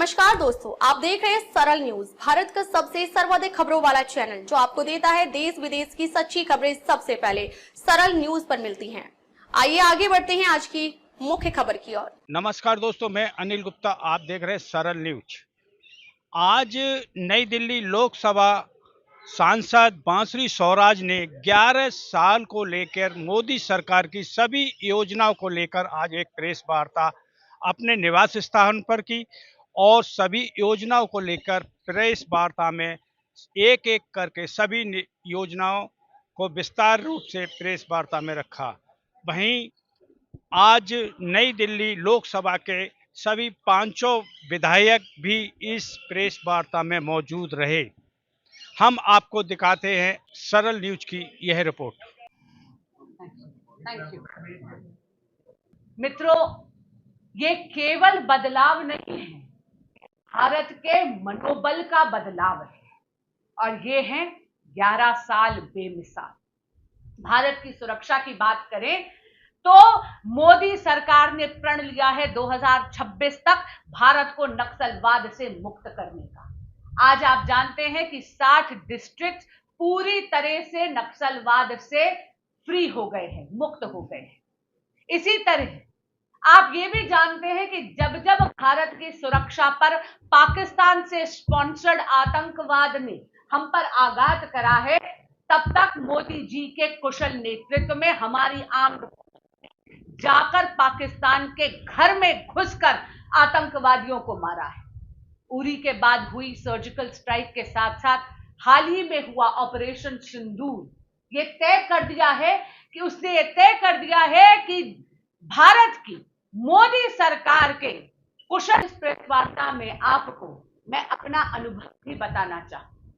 नमस्कार दोस्तों, आप देख रहे हैं सरल न्यूज, भारत का सबसे सर्वाधिक खबरों वाला चैनल जो आपको देता है देश विदेश की सच्ची खबरें सबसे पहले सरल न्यूज पर मिलती हैं। आइए आगे बढ़ते हैं आज की मुख्य खबर की ओर। नमस्कार दोस्तों, मैं अनिल गुप्ता, आप देख रहे हैं सरल न्यूज। आज नई दिल्ली लोकसभा सांसद बांसुरी स्वराज ने 11 साल को लेकर मोदी सरकार की सभी योजनाओं को लेकर आज एक प्रेस वार्ता अपने निवास स्थान पर की और सभी योजनाओं को लेकर प्रेस वार्ता में एक एक करके सभी योजनाओं को विस्तार रूप से प्रेस वार्ता में रखा। वहीं आज नई दिल्ली लोकसभा के सभी पांचों विधायक भी इस प्रेस वार्ता में मौजूद रहे। हम आपको दिखाते हैं सरल न्यूज की यह रिपोर्ट। थैंक यू मित्रों, ये केवल बदलाव नहीं है, भारत के मनोबल का बदलाव है और ये है 11 साल बेमिसाल। भारत की सुरक्षा की बात करें तो मोदी सरकार ने प्रण लिया है 2026 तक भारत को नक्सलवाद से मुक्त करने का। आज आप जानते हैं कि 60 डिस्ट्रिक्ट पूरी तरह से नक्सलवाद से फ्री हो गए हैं, मुक्त हो गए हैं। इसी तरह आप ये भी जानते हैं कि जब जब भारत की सुरक्षा पर पाकिस्तान से स्पॉन्सर्ड आतंकवाद ने हम पर आघात करा है, तब तक मोदी जी के कुशल नेतृत्व में हमारी आम जाकर पाकिस्तान के घर में घुसकर आतंकवादियों को मारा है। उरी के बाद हुई सर्जिकल स्ट्राइक के साथ साथ हाल ही में हुआ ऑपरेशन सिंदूर ये तय कर दिया है कि उसने ये तय कर दिया है कि भारत की मोदी सरकार के कुशल प्रेस वार्ता में आपको मैं अपना अनुभव भी बताना चाहूं।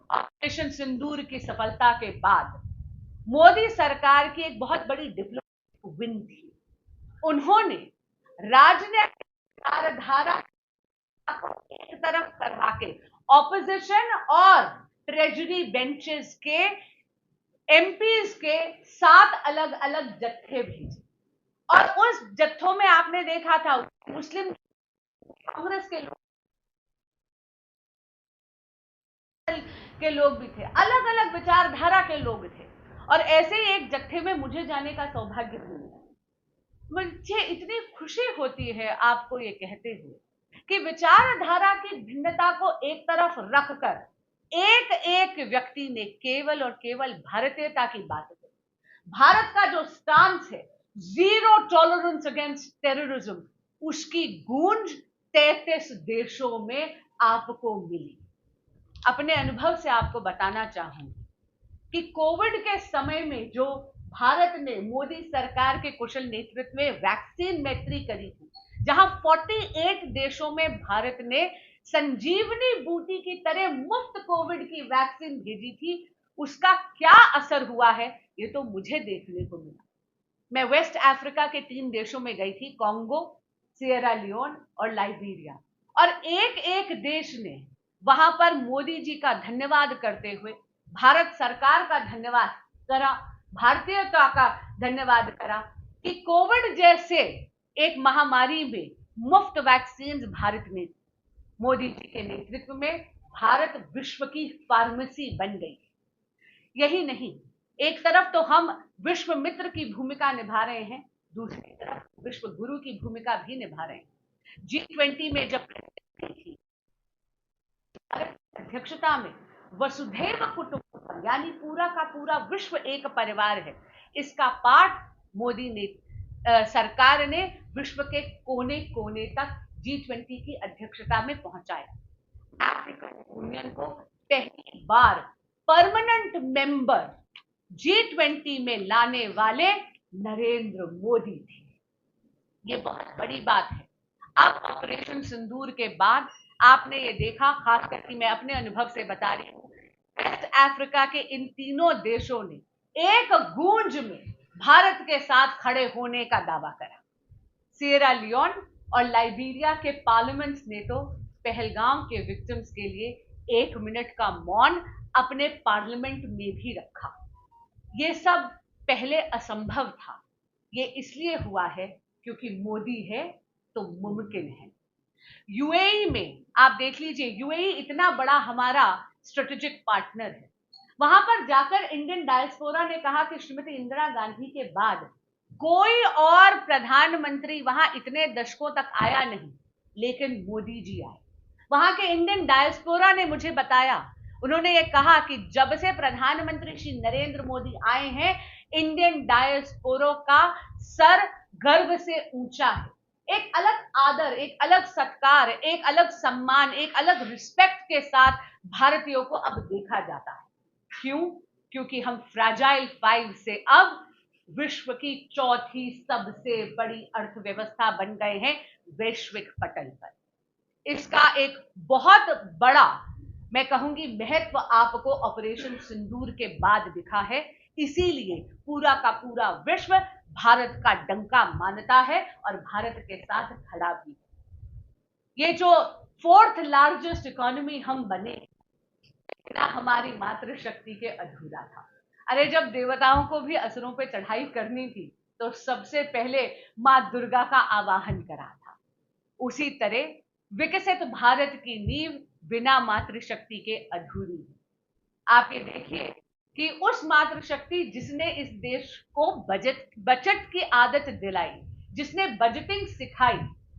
ऑपरेशन सिंदूर की सफलता के बाद मोदी सरकार की एक बहुत बड़ी डिप्लोमेटिक विन थी। उन्होंने राजनीतिक विचारधारा को एक तरफ करवा के ऑपोजिशन और ट्रेजरी बेंचेस के एमपीज के 7 अलग अलग जत्थे भेजे और उस जत्थों में आपने देखा था मुस्लिम कांग्रेस के लोग भी थे, अलग अलग विचारधारा के लोग थे और ऐसे ही एक जत्थे में मुझे जाने का सौभाग्य भी मिला। मुझे इतनी खुशी होती है आपको ये कहते हुए कि विचारधारा की भिन्नता को एक तरफ रखकर एक एक व्यक्ति ने केवल और केवल भारतीयता की बात की। भारत का जो स्टांस है, जीरो टॉलरेंस अगेंस्ट टेररिज्म, उसकी गूंज 33 देशों में आपको मिली। अपने अनुभव से आपको बताना चाहूंगी कि कोविड के समय में जो भारत ने मोदी सरकार के कुशल नेतृत्व में वैक्सीन मैत्री करी थी, जहां 48 देशों में भारत ने संजीवनी बूटी की तरह मुफ्त कोविड की वैक्सीन भेजी थी, उसका क्या असर हुआ है ये तो मुझे देखने को मिला। मैं वेस्ट अफ्रीका के 3 देशों में गई थी, कॉन्गो, सियरा लियोन और लाइबेरिया, और एक एक देश ने वहां पर मोदी जी का धन्यवाद करते हुए भारत सरकार का धन्यवाद करा, भारतीयता का धन्यवाद करा कि कोविड जैसे एक महामारी में मुफ्त वैक्सीन भारत ने, मोदी जी के नेतृत्व में भारत विश्व की फार्मेसी बन गई। यही नहीं, एक तरफ तो हम विश्व मित्र की भूमिका निभा रहे हैं, दूसरी तरफ विश्व गुरु की भूमिका भी निभा रहे हैं। G20 में जब थी अध्यक्षता में वसुधैव कुटुंबकम यानी पूरा का पूरा विश्व एक परिवार है, इसका पाठ मोदी ने सरकार ने विश्व के कोने कोने तक G20 की अध्यक्षता में पहुंचाया। अफ्रीकन यूनियन को पहली बार परमानेंट मेंबर G20 में लाने वाले नरेंद्र मोदी थे। ये बहुत बड़ी बात है। अब ऑपरेशन सिंदूर के बाद आपने ये देखा, खास करके मैं अपने अनुभव से बता रही हूं, वेस्ट अफ्रीका के इन तीनों देशों ने एक गूंज में भारत के साथ खड़े होने का दावा करा। सियरा लियोन और लाइबेरिया के पार्लियामेंट्स ने तो पहलगाम के विक्टिम्स के लिए 1 मिनट का मौन अपने पार्लियामेंट में भी रखा। ये सब पहले असंभव था, ये इसलिए हुआ है क्योंकि मोदी है तो मुमकिन है। यूएई में आप देख लीजिए, यूएई इतना बड़ा हमारा स्ट्रेटेजिक पार्टनर है। वहां पर जाकर इंडियन डायस्पोरा ने कहा कि श्रीमती इंदिरा गांधी के बाद कोई और प्रधानमंत्री वहां इतने दशकों तक आया नहीं, लेकिन मोदी जी आए। वहां के इंडियन डायस्पोरा ने मुझे बताया, उन्होंने ये कहा कि जब से प्रधानमंत्री श्री नरेंद्र मोदी आए हैं, इंडियन डायस्पोरा का सर गर्व से ऊंचा है। एक अलग आदर, एक अलग सत्कार, एक अलग सम्मान, एक अलग रिस्पेक्ट के साथ भारतीयों को अब देखा जाता है। क्यों? क्योंकि हम फ्रैजाइल 5 से अब विश्व की चौथी सबसे बड़ी अर्थव्यवस्था बन गए हैं वैश्विक पटल पर। इसका एक बहुत बड़ा, मैं कहूंगी, महत्व आपको ऑपरेशन सिंदूर के बाद दिखा है। इसीलिए पूरा का पूरा विश्व भारत का डंका मानता है और भारत के साथ खड़ा भी है। ये जो 4th लार्जेस्ट इकोनॉमी हम बने, ना हमारी मातृशक्ति के अधूरा था। अरे जब देवताओं को भी असुरों पे चढ़ाई करनी थी तो सबसे पहले मां दुर्गा का आवाहन करा था। उसी तरह विकसित भारत की नींव बिना मातृशक्ति के अधूरी है। आप ये देखिए कि उस मातृशक्ति जिसने इस देश को बचत की आदत दिलाई, जिसने बजटिंग सिखाई,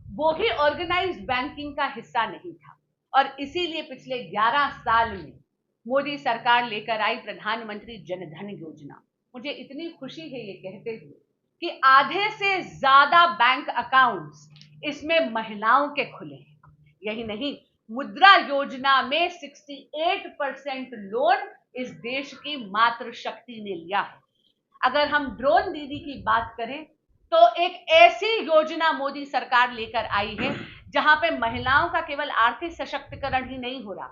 वो ही ऑर्गेनाइज्ड बैंकिंग का हिस्सा नहीं था। और इसीलिए पिछले 11 साल में मोदी सरकार लेकर आई प्रधानमंत्री जनधन योजना। मुझे इतनी खुशी है ये कहते हुए कि आधे से ज्यादा बैंक अकाउंट्स इसमें महिलाओं के खुले हैं। यही नहीं, मुद्रा योजना में 68% लोन इस देश की मातृशक्ति ने लिया है। अगर हम ड्रोन दीदी की बात करें तो एक ऐसी योजना मोदी सरकार लेकर आई है जहां पे महिलाओं का केवल आर्थिक सशक्तिकरण ही नहीं हो रहा,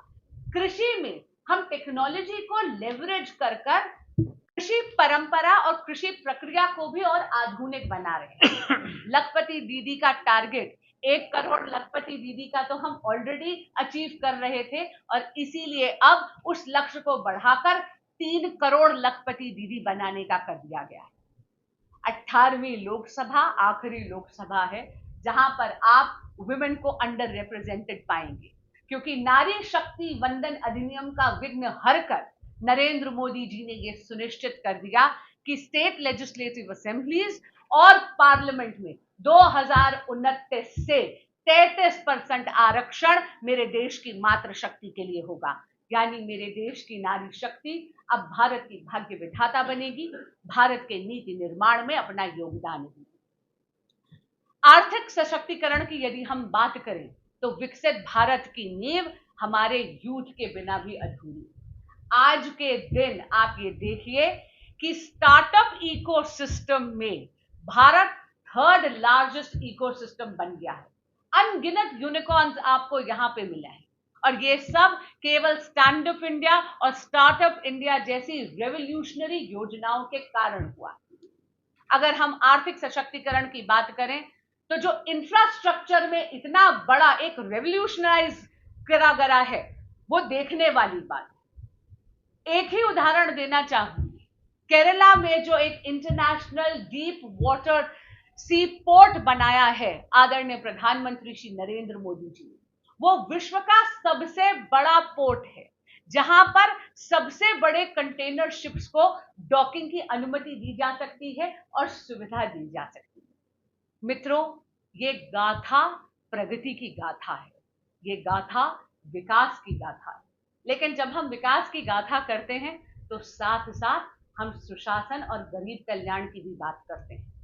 कृषि में हम टेक्नोलॉजी को लेवरेज कर कर कृषि परंपरा और कृषि प्रक्रिया को भी और आधुनिक बना रहे हैं। लखपति दीदी का टारगेट 1 करोड़ लखपति दीदी का तो हम ऑलरेडी अचीव कर रहे थे और इसीलिए अब उस लक्ष्य को बढ़ाकर 3 करोड़ लखपति दीदी बनाने का कर दिया गया है। 18वीं लोकसभा आखिरी लोकसभा है जहां पर आप वुमेन को अंडर रिप्रेजेंटेड पाएंगे, क्योंकि नारी शक्ति वंदन अधिनियम का विघ्न हरकर नरेंद्र मोदी जी ने यह सुनिश्चित कर दिया कि स्टेट लेजिस्लेटिव असेंबलीज और पार्लियामेंट में 2029 से 33% आरक्षण मेरे देश की मातृशक्ति के लिए होगा। यानी मेरे देश की नारी शक्ति अब भारत की भाग्य विधाता बनेगी, भारत के नीति निर्माण में अपना योगदान देगी। आर्थिक सशक्तिकरण की यदि हम बात करें तो विकसित भारत की नींव हमारे यूथ के बिना भी अधूरी। आज के दिन आप ये देखिए कि स्टार्टअप इकोसिस्टम में भारत 3rd लार्जेस्ट इकोसिस्टम बन गया है। अनगिनत यूनिकॉर्न्स आपको यहां पे मिला है और ये सब केवल स्टैंड अप इंडिया और स्टार्टअप इंडिया जैसी रेवोल्यूशनरी योजनाओं के कारण हुआ। अगर हम आर्थिक सशक्तिकरण की बात करें तो जो इंफ्रास्ट्रक्चर में इतना बड़ा एक रेवोल्यूशनाइज करा गया है वो देखने वाली बात है। एक ही उदाहरण देना चाहूंगी, केरला में जो एक इंटरनेशनल डीप वाटर सी पोर्ट बनाया है आदरणीय प्रधानमंत्री श्री नरेंद्र मोदी जी ने, वो विश्व का सबसे बड़ा पोर्ट है जहां पर सबसे बड़े कंटेनर शिप्स को डॉकिंग की अनुमति दी जा सकती है और सुविधा दी जा सकती है। मित्रों, ये गाथा प्रगति की गाथा है, ये गाथा विकास की गाथा है। लेकिन जब हम विकास की गाथा करते हैं तो साथ साथ हम सुशासन और गरीब कल्याण की भी बात करते हैं।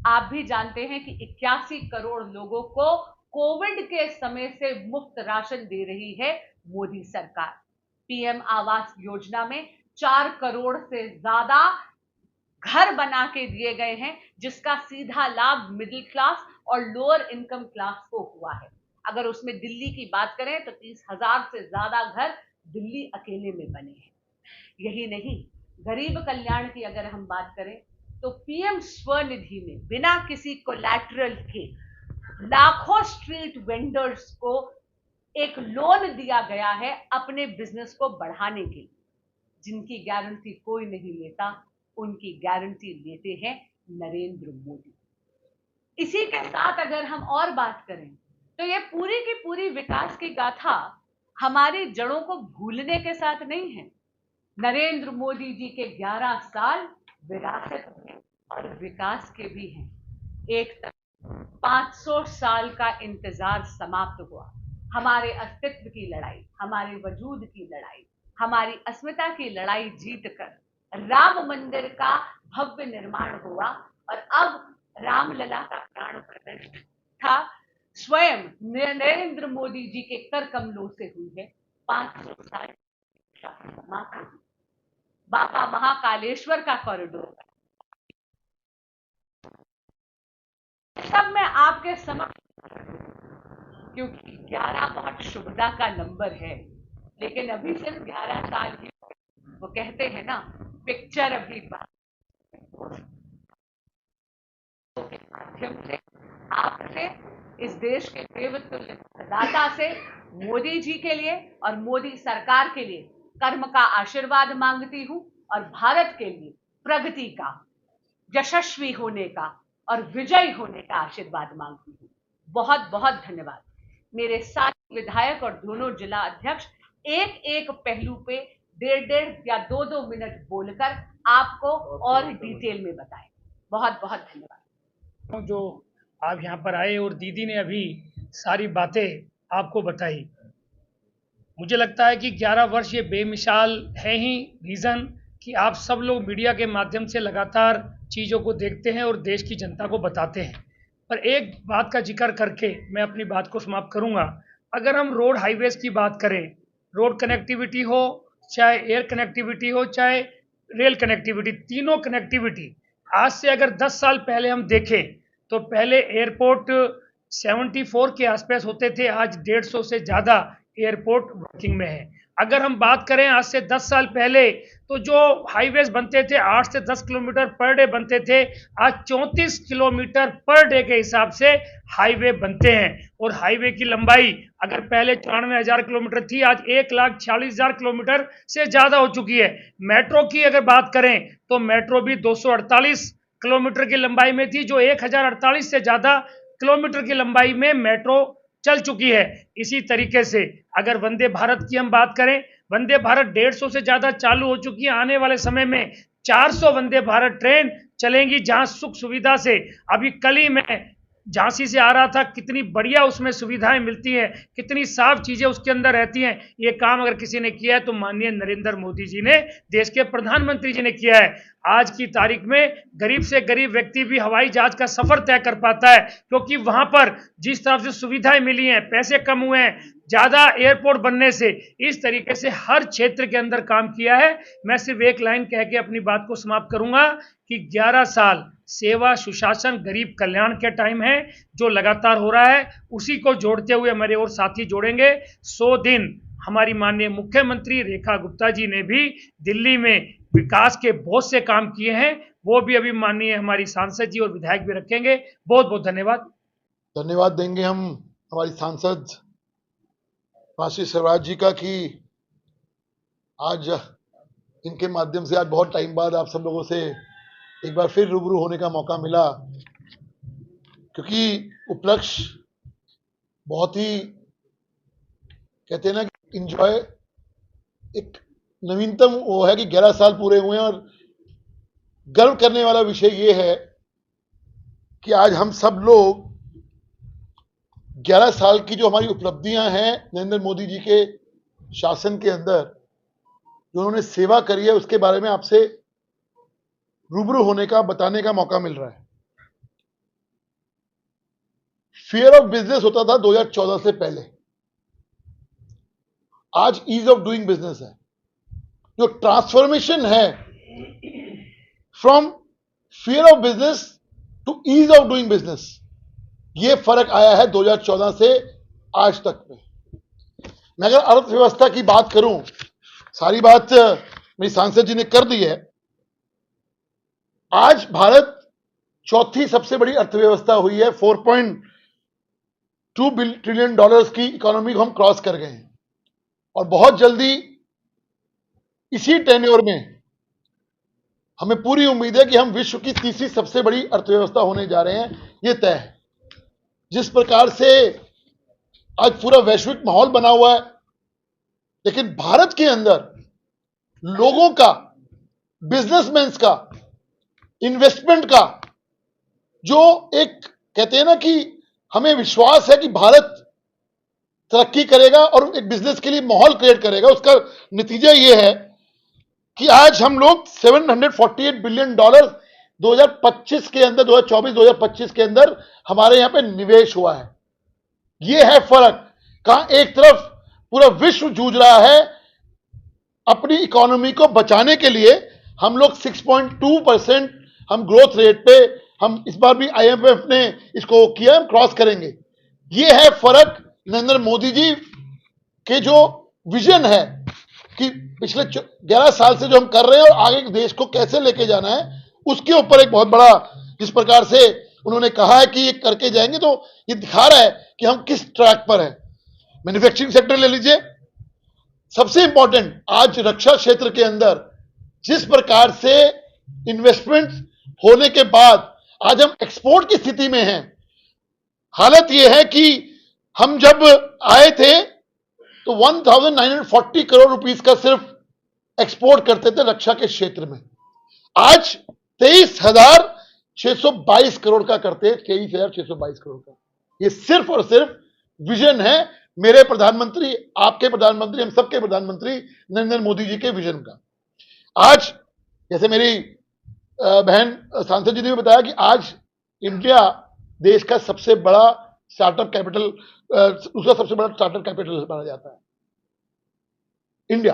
आप भी जानते हैं कि 81 करोड़ लोगों को कोविड के समय से मुफ्त राशन दे रही है मोदी सरकार। पीएम आवास योजना में 4 करोड़ से ज्यादा घर बना के दिए गए हैं, जिसका सीधा लाभ मिडिल क्लास और लोअर इनकम क्लास को हुआ है। अगर उसमें दिल्ली की बात करें तो 30,000 से ज्यादा घर दिल्ली अकेले में बने हैं। यही नहीं, गरीब कल्याण की अगर हम बात करें तो पीएम स्वनिधि में बिना किसी कोलैटरल के लाखों स्ट्रीट वेंडर्स को एक लोन दिया गया है अपने बिजनेस को बढ़ाने के लिए। जिनकी गारंटी कोई नहीं लेता, उनकी गारंटी लेते हैं नरेंद्र मोदी। इसी के साथ अगर हम और बात करें तो ये पूरी की पूरी विकास की गाथा हमारी जड़ों को भूलने के साथ नहीं है। नरेंद्र मोदी जी के 11 साल विरासत के और विकास के भी हैं। एक तरफ 500 साल का इंतजार समाप्त हुआ, हमारे अस्तित्व की लड़ाई, हमारे वजूद की लड़ाई, हमारी अस्मिता की लड़ाई जीतकर राम मंदिर का भव्य निर्माण हुआ और अब रामलला का प्राण प्रतिष्ठा था स्वयं नरेंद्र मोदी जी के कर कमलों से हुई है। 500 साल समाप्त हुई। बाबा महाकालेश्वर का कॉरिडोर सब मैं आपके समक्ष, क्योंकि 11 बहुत शुभदा का नंबर है, लेकिन अभी सिर्फ 11 साल ही। वो कहते हैं ना, पिक्चर अभी के माध्यम से आपसे, इस देश के देवतुल्य दाता से, मोदी जी के लिए और मोदी सरकार के लिए कर्म का आशीर्वाद मांगती हूं और भारत के लिए प्रगति का, यशस्वी होने का और विजयी होने का आशीर्वाद मांगती हूं। बहुत बहुत धन्यवाद। मेरे सारे विधायक और दोनों जिला अध्यक्ष एक एक पहलू पे 1.5 या 2 मिनट बोलकर आपको और डिटेल में बताएं। बहुत बहुत धन्यवाद। जो आप यहाँ पर आए और दीदी ने अभी सारी बातें आपको बताई, मुझे लगता है कि 11 वर्ष ये बेमिसाल है ही रीज़न कि आप सब लोग मीडिया के माध्यम से लगातार चीज़ों को देखते हैं और देश की जनता को बताते हैं। पर एक बात का जिक्र करके मैं अपनी बात को समाप्त करूंगा। अगर हम रोड हाईवेज की बात करें, रोड कनेक्टिविटी हो, चाहे एयर कनेक्टिविटी हो, चाहे रेल कनेक्टिविटी, तीनों कनेक्टिविटी आज से अगर 10 साल पहले हम देखें तो पहले एयरपोर्ट 74 के आसपास होते थे, आज 150 से ज़्यादा एयरपोर्ट वर्किंग में है। अगर हम बात करें आज से 10 साल पहले तो जो हाईवेज बनते थे 8 से 10 किलोमीटर पर डे बनते थे, आज 34 किलोमीटर पर डे के हिसाब से हाईवे बनते हैं। और हाईवे की लंबाई अगर पहले 94,000 किलोमीटर थी, आज 1,46,000 किलोमीटर से ज़्यादा हो चुकी है। मेट्रो की अगर बात करें तो मेट्रो भी 248 किलोमीटर की लंबाई में थी, जो 1,048 से ज़्यादा किलोमीटर की लंबाई में मेट्रो चल चुकी है। इसी तरीके से अगर वंदे भारत की हम बात करें, वंदे भारत 150 से ज़्यादा चालू हो चुकी है। आने वाले समय में 400 वंदे भारत ट्रेन चलेंगी, जहां सुख सुविधा से, अभी कल ही मैं झांसी से आ रहा था, कितनी बढ़िया उसमें सुविधाएं मिलती हैं, कितनी साफ चीज़ें उसके अंदर रहती हैं। ये काम अगर किसी ने किया है तो माननीय नरेंद्र मोदी जी ने, देश के प्रधानमंत्री जी ने किया है। आज की तारीख में गरीब से गरीब व्यक्ति भी हवाई जहाज का सफ़र तय कर पाता है, क्योंकि वहाँ पर जिस तरह से सुविधाएं मिली हैं, पैसे कम हुए हैं ज़्यादा एयरपोर्ट बनने से, इस तरीके से हर क्षेत्र के अंदर काम किया है। मैं सिर्फ एक लाइन कह के अपनी बात को समाप्त करूंगा कि 11 साल सेवा, सुशासन, गरीब कल्याण के टाइम है जो लगातार हो रहा है। उसी को जोड़ते हुए हमारे और साथी जोड़ेंगे। 100 दिन हमारी माननीय मुख्यमंत्री रेखा गुप्ता जी ने भी दिल्ली में विकास के बहुत से काम किए हैं, वो भी अभी माननीय हमारी सांसद जी और विधायक भी रखेंगे। बहुत बहुत धन्यवाद। धन्यवाद देंगे हम हमारी सांसद मासी स्वराज जी का कि आज इनके माध्यम से आज बहुत टाइम बाद आप सब लोगों से एक बार फिर रूबरू होने का मौका मिला, क्योंकि उपलक्ष्य बहुत ही, कहते हैं ना, इंजॉय, एक नवीनतम वो है कि 11 साल पूरे हुए हैं। और गर्व करने वाला विषय ये है कि आज हम सब लोग 11 साल की जो हमारी उपलब्धियां हैं नरेंद्र मोदी जी के शासन के अंदर, जो उन्होंने सेवा करी है, उसके बारे में आपसे रूबरू होने का, बताने का मौका मिल रहा है। फियर ऑफ बिजनेस होता था 2014 से पहले, आज ईज ऑफ डूइंग बिजनेस है। जो ट्रांसफॉर्मेशन है from fear of business to ease of doing business, ये फर्क आया है 2014 से आज तक में। मैं अगर अर्थव्यवस्था की बात करूं, सारी बात मेरी सांसद जी ने कर दी है। आज भारत चौथी सबसे बड़ी अर्थव्यवस्था हुई है। 4.2 ट्रिलियन डॉलर्स की इकोनॉमी को हम क्रॉस कर गए हैं, और बहुत जल्दी इसी टेन्योर में हमें पूरी उम्मीद है कि हम विश्व की तीसरी सबसे बड़ी अर्थव्यवस्था होने जा रहे हैं। ये तय है। जिस प्रकार से आज पूरा वैश्विक माहौल बना हुआ है, लेकिन भारत के अंदर लोगों का, बिजनेसमैन का, इन्वेस्टमेंट का जो एक कहते हैं ना कि हमें विश्वास है कि भारत तरक्की करेगा और एक बिजनेस के लिए माहौल क्रिएट करेगा, उसका नतीजा यह है कि आज हम लोग $748 बिलियन 2025 के अंदर, 2024-2025 के अंदर हमारे यहां पे निवेश हुआ है। यह है फर्क। कहां एक तरफ पूरा विश्व जूझ रहा है अपनी इकोनॉमी को बचाने के लिए, हम लोग 6.2% हम ग्रोथ रेट पे, हम इस बार भी IMF ने इसको किया, हम क्रॉस करेंगे। यह है फर्क नरेंद्र मोदी जी के जो विजन है कि पिछले 11 साल से जो हम कर रहे हैं और आगे देश को कैसे लेके जाना है, उसके ऊपर एक बहुत बड़ा, जिस प्रकार से उन्होंने कहा है कि ये करके जाएंगे, तो ये दिखा रहा है कि हम किस ट्रैक पर हैं। मैन्युफैक्चरिंग सेक्टर ले लीजिए, सबसे इंपॉर्टेंट आज रक्षा क्षेत्र के अंदर जिस प्रकार से इन्वेस्टमेंट होने के बाद आज हम एक्सपोर्ट की स्थिति में हैं। हालत यह है कि हम जब आए थे तो 1940 करोड़ रुपीस का सिर्फ एक्सपोर्ट करते थे रक्षा के क्षेत्र में, आज 23,622 करोड़ का करते हैं, 23,622 करोड़ का। ये सिर्फ और सिर्फ विजन है मेरे प्रधानमंत्री, आपके प्रधानमंत्री, हम सबके प्रधानमंत्री नरेंद्र मोदी जी के विजन का। आज जैसे मेरी बहन सांसद जी ने भी बताया कि आज इंडिया देश का सबसे बड़ा स्टार्टअप कैपिटल, दूसरा सबसे बड़ा स्टार्टअप कैपिटल माना जाता है इंडिया।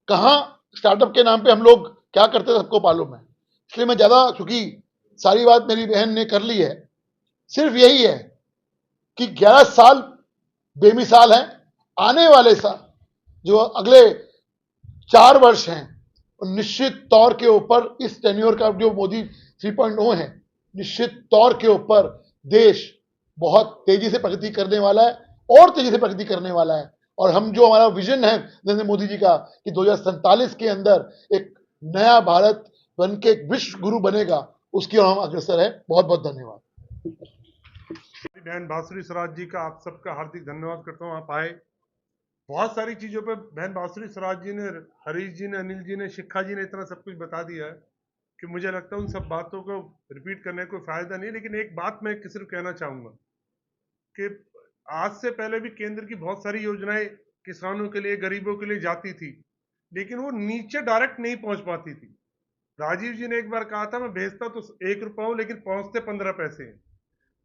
कहां स्टार्टअप के नाम पे हम लोग क्या करते हैं सबको मालूम है, इसलिए मैं ज्यादा, क्योंकि सारी बात मेरी बहन ने कर ली है, सिर्फ यही है कि 11 साल बेमिसाल हैं। आने वाले साल जो अगले 4 वर्ष हैं, निश्चित तौर के ऊपर इस टेन्योर का जो मोदी 3.0 है, निश्चित तौर के ऊपर देश बहुत तेजी से प्रगति करने वाला है और तेजी से प्रगति करने वाला है। और हम जो हमारा विजन है नरेंद्र मोदी जी का कि 2047 के अंदर एक नया भारत बन के एक विश्व गुरु बनेगा, उसकी ओर हम अग्रसर है। बहुत बहुत धन्यवाद। बहन बांसुरी स्वराज जी का आप सबका हार्दिक धन्यवाद करता हूँ, आप आए। बहुत सारी चीज़ों पे बहन बांसुरी स्वराज जी ने, हरीश जी ने, अनिल जी ने, शिखा जी ने इतना सब कुछ बता दिया है कि मुझे लगता है उन सब बातों को रिपीट करने का कोई फ़ायदा नहीं। लेकिन एक बात मैं सिर्फ कहना चाहूँगा कि आज से पहले भी केंद्र की बहुत सारी योजनाएं किसानों के लिए, गरीबों के लिए जाती थी, लेकिन वो नीचे डायरेक्ट नहीं पहुँच पाती थी। राजीव जी ने एक बार कहा था, मैं भेजता तो 1 रुपया हूँ लेकिन पहुँचते 15 पैसे हैं।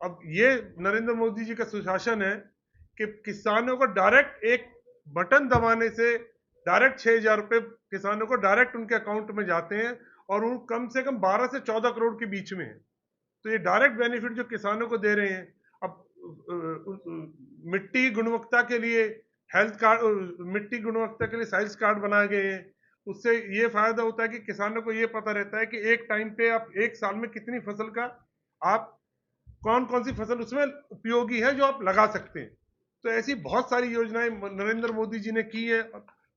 अब ये नरेंद्र मोदी जी का सुशासन है कि किसानों को डायरेक्ट एक बटन दबाने से डायरेक्ट 6,000 रुपये किसानों को डायरेक्ट उनके अकाउंट में जाते हैं और वो कम से कम 12 से 14 करोड़ के बीच में है। तो ये डायरेक्ट बेनिफिट जो किसानों को दे रहे हैं। अब मिट्टी गुणवत्ता के लिए हेल्थ कार्ड, मिट्टी गुणवत्ता के लिए साइंस कार्ड बनाए गए हैं। उससे ये फायदा होता है कि किसानों को ये पता रहता है कि एक टाइम पे आप एक साल में कितनी फसल का, आप कौन कौन सी फसल उसमें उपयोगी है जो आप लगा सकते हैं। तो ऐसी बहुत सारी योजनाएं नरेंद्र मोदी जी ने की है।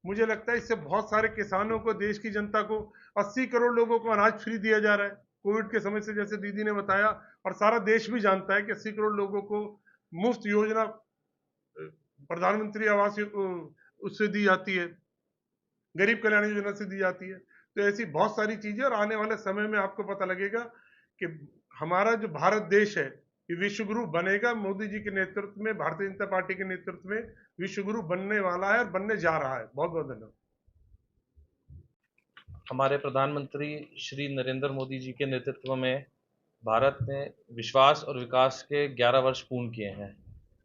मुझे लगता है इससे बहुत सारे किसानों को, देश की जनता को, 80 करोड़ लोगों को अनाज फ्री दिया जा रहा है कोविड के समय से, जैसे दीदी ने बताया। और सारा देश भी जानता है कि 80 करोड़ लोगों को मुफ्त योजना प्रधानमंत्री आवास उससे दी जाती है, गरीब कल्याण योजना से दी जाती है। तो ऐसी बहुत सारी चीजें, और आने वाले समय में आपको पता लगेगा कि हमारा जो भारत देश है ये विश्व गुरु बनेगा। मोदी जी के नेतृत्व में, भारतीय जनता पार्टी के नेतृत्व में विश्व गुरु बनने वाला है और बनने जा रहा है। बहुत बहुत धन्यवाद। हमारे प्रधानमंत्री श्री नरेंद्र मोदी जी के नेतृत्व में भारत ने विश्वास और विकास के 11 वर्ष पूर्ण किए हैं।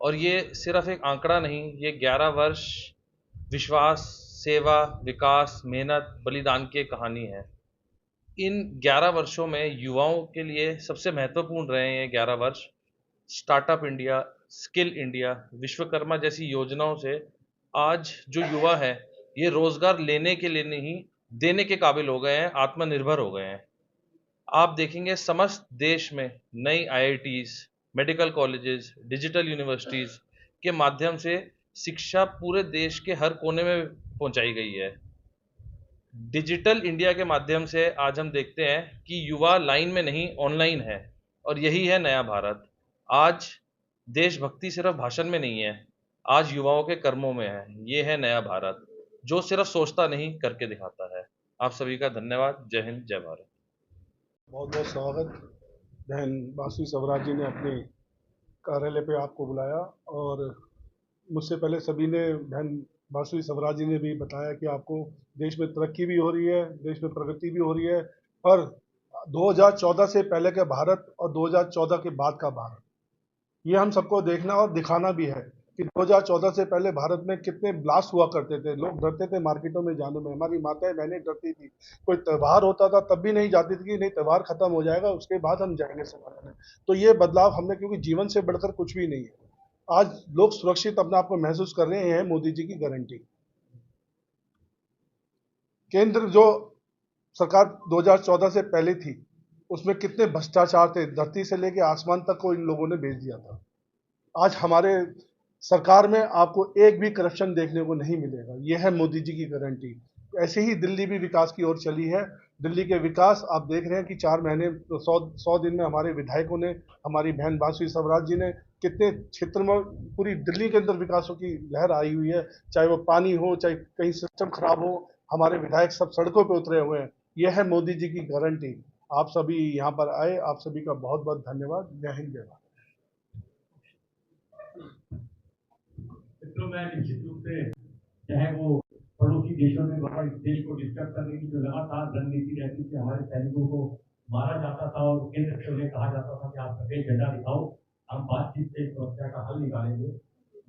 और ये सिर्फ एक आंकड़ा नहीं, ये 11 वर्ष विश्वास, सेवा, विकास, मेहनत, बलिदान की कहानी है। इन 11 वर्षों में युवाओं के लिए सबसे महत्वपूर्ण रहे हैं ये 11 वर्ष। Startup India, skill India, Vishwakarma जैसी योजनाओं से आज जो युवा है ये रोजगार लेने के लिए नहीं, देने के काबिल हो गए हैं, आत्मनिर्भर हो गए हैं। आप देखेंगे समस्त देश में नई IITs, medical colleges, digital universities के माध्यम से शिक्षा पूरे देश के हर कोने में पहुंचाई गई है। डिजिटल इंडिया के माध्यम से आज हम देखते हैं कि युवा लाइन में नहीं, ऑनलाइन है, और यही है नया भारत। आज देशभक्ति सिर्फ भाषण में नहीं है, आज युवाओं के कर्मों में है। ये है नया भारत जो सिर्फ सोचता नहीं करके दिखाता है। आप सभी का धन्यवाद। जय हिंद, जय भारत। बहुत बहुत स्वागत। बहन बांसुरी स्वराज जी ने अपने कार्यालय पे आपको बुलाया, और मुझसे पहले सभी ने, बहन बांसुरी स्वराज जी ने भी बताया कि आपको देश में तरक्की भी हो रही है, देश में प्रगति भी हो रही है, पर 2014 से पहले का भारत और 2014 के बाद का भारत, ये हम सबको देखना और दिखाना भी है कि 2014 से पहले भारत में कितने ब्लास्ट हुआ करते थे। लोग डरते थे मार्केटों में जाने में, हमारी माताएं बहनें डरती थी, कोई त्यौहार होता था तब भी नहीं जाती थी कि नहीं त्यौहार खत्म हो जाएगा उसके बाद हम जाएंगे समाज में। तो ये बदलाव हमने, क्योंकि जीवन से बढ़कर कुछ भी नहीं है, आज लोग सुरक्षित अपने आप को महसूस कर रहे हैं, मोदी जी की गारंटी। केंद्र जो सरकार 2014 से पहले थी उसमें कितने भ्रष्टाचार थे, धरती से लेके आसमान तक को इन लोगों ने भेज दिया था। आज हमारे सरकार में आपको एक भी करप्शन देखने को नहीं मिलेगा, यह है मोदी जी की गारंटी। ऐसे ही दिल्ली भी विकास की ओर चली है। दिल्ली के विकास आप देख रहे हैं कि 4 महीने 100 दिन में हमारे विधायकों ने, हमारी बहन बांसुरी स्वराज जी ने कितने क्षेत्र में पूरी दिल्ली के अंदर विकासों की लहर आई हुई है। चाहे वो पानी हो, चाहे कहीं सिस्टम खराब हो, हमारे विधायक सब सड़कों पर उतरे हुए हैं। यह है मोदी जी की गारंटी। आप सभी यहाँ पर आए, आप सभी का बहुत बहुत धन्यवाद। जय हिंद, जय भारत। तो मैं निश्चित रूप से, चाहे वो पड़ोसी देशों में वहाँ इस देश को डिस्टर्ब करने की जो लगातार रणनीति रहती थी, हमारे सैनिकों को मारा जाता था और केंद्र से उन्हें कहा जाता था कि आप सफेद झंडा दिखाओ, हम बातचीत से इस समस्या का हल निकालेंगे।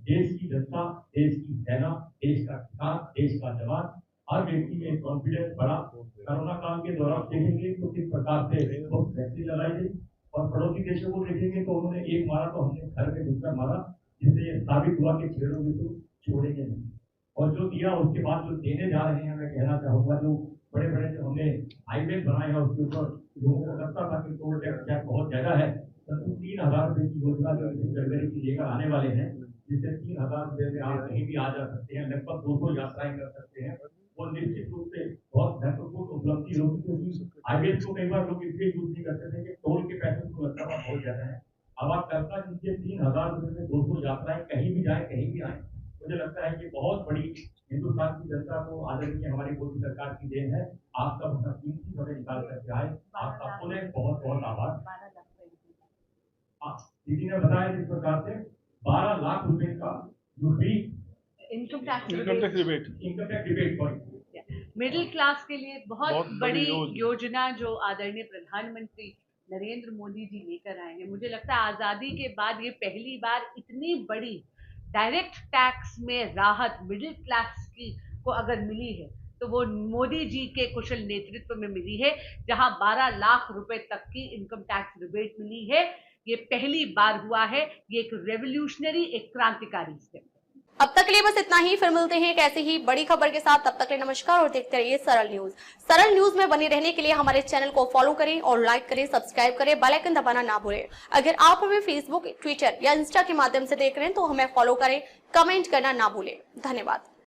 देश की जनता, देश की सेना, देश का किसान, देश का जवान, हर व्यक्ति में कॉन्फिडेंस बढ़ा। कोरोना काल के दौरान देखेंगे तो किस प्रकार से वैक्सीन लगाई गई, और पड़ोसी देशों को देखेंगे तो उन्होंने एक मारा तो हमने घर में दूसरा मारा, जिससे ये साबित हुआ कि छेड़ोगे तो छोड़ेंगे नहीं। और जो दिया उसके बाद जो देने जा रहे हैं, मैं कहना चाहूँगा, जो बड़े बड़े जो हमने हाईवे बनाए हैं उसके ऊपर लोगों को लगता था कि टोल टैक्स बहुत ज़्यादा है, तो 3,000 रुपये की योजना जो गडकरी की लेकर आने वाले हैं, जिससे 3,000 रुपये में आप कहीं भी आ जा सकते हैं, लगभग 200 यात्राएं कर सकते हैं। और निश्चित रूप से बहुत महत्वपूर्ण उपलब्धि होगी, क्योंकि हाईवे को कई बार लोग इसलिए यूज नहीं करते थे कि टोल के पैसे को लगता था बहुत ज्यादा है। अब आप कल्पना कीजिए 3,000 रुपये में 200 यात्राएं, कहीं भी जाए कहीं भी आए। मुझे लगता है कि बहुत बड़ी हिंदुस्तान की जनता को आदरणीय हमारी मोदी सरकार की देन है। आप सब अपना कीमती समय निकाल करके आए, आप सबको ने बहुत बहुत आभार। दीदी ने बताया जिस प्रकार से 12 लाख रुपए का जो भी income tax rebate middle class के लिए बहुत बड़ी योजना जो आदरणीय प्रधानमंत्री नरेंद्र मोदी जी लेकर आए हैं। मुझे लगता है आज़ादी के बाद ये पहली बार इतनी बड़ी डायरेक्ट टैक्स में राहत मिडिल क्लास की को अगर मिली है तो वो मोदी जी के कुशल नेतृत्व में मिली है, जहां 12 लाख रुपए तक की इनकम टैक्स रिबेट मिली है। ये पहली बार हुआ है। ये एक रेवोल्यूशनरी, एक क्रांतिकारी स्टेप। अब तक के लिए बस इतना ही। फिर मिलते हैं एक ऐसी ही बड़ी खबर के साथ। तब तक के लिए नमस्कार और देखते रहिए सरल न्यूज। सरल न्यूज में बने रहने के लिए हमारे चैनल को फॉलो करें और लाइक करें, सब्सक्राइब करें, बेल आइकन दबाना ना भूलें। अगर आप हमें फेसबुक, ट्विटर या इंस्टा के माध्यम से देख रहे हैं तो हमें फॉलो करें, कमेंट करना ना भूलें। धन्यवाद।